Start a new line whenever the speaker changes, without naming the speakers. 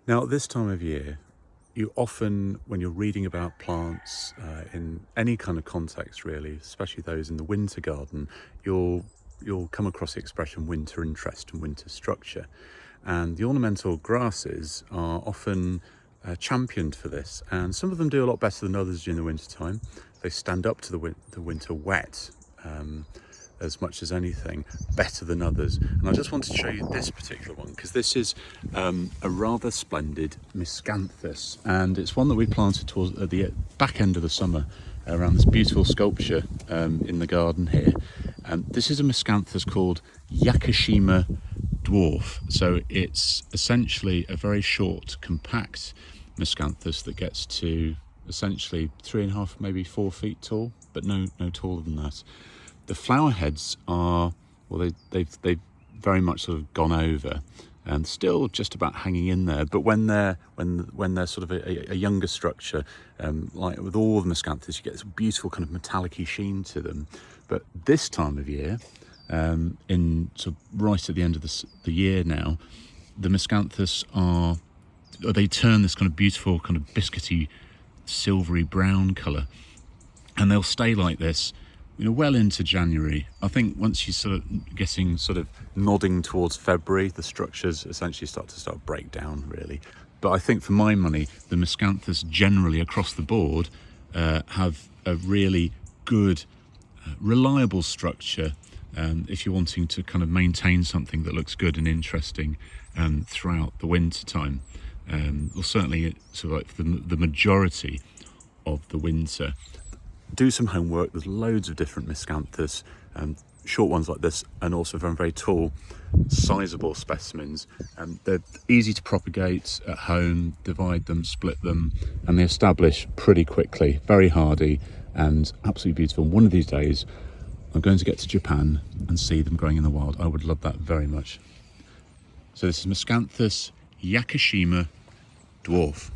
Now, at this time of year, you often, when you're reading about plants in any kind of context really, especially those in the winter garden, you'll come across the expression winter interest and winter structure. And the ornamental grasses are often championed for this, and some of them do a lot better than others during the winter time. They stand up to the winter wet as much as anything, better than others. And I just wanted to show you this particular one because this is a rather splendid Miscanthus, and it's one that we planted towards at the back end of the summer around this beautiful sculpture in the garden here. And this is a Miscanthus called Yakushima Dwarf. So it's essentially a very short, compact Miscanthus that gets to essentially 3.5, maybe 4 feet tall, but no taller than that. The flower heads are, well, they've very much sort of gone over and still just about hanging in there. But when they're sort of a younger structure, like with all the Miscanthus, you get this beautiful kind of metallic-y sheen to them. But this time of year, in sort of right at the end of the year now, the Miscanthus they turn this kind of beautiful kind of biscuity, silvery brown colour, and they'll stay like this, you know, well into January. I think once you sort of getting sort of nodding towards February, the structures essentially start to break down really. But I think for my money, the Miscanthus generally across the board have a really good, reliable structure. If you're wanting to kind of maintain something that looks good and interesting throughout the winter time, or certainly sort of like for the majority of the winter. Do some homework. There's loads of different Miscanthus, short ones like this, and also very, very tall, sizable specimens. They're easy to propagate at home, divide them, split them, and they establish pretty quickly, very hardy and absolutely beautiful. One of these days, I'm going to get to Japan and see them growing in the wild. I would love that very much. So this is Miscanthus Yakushima Dwarf.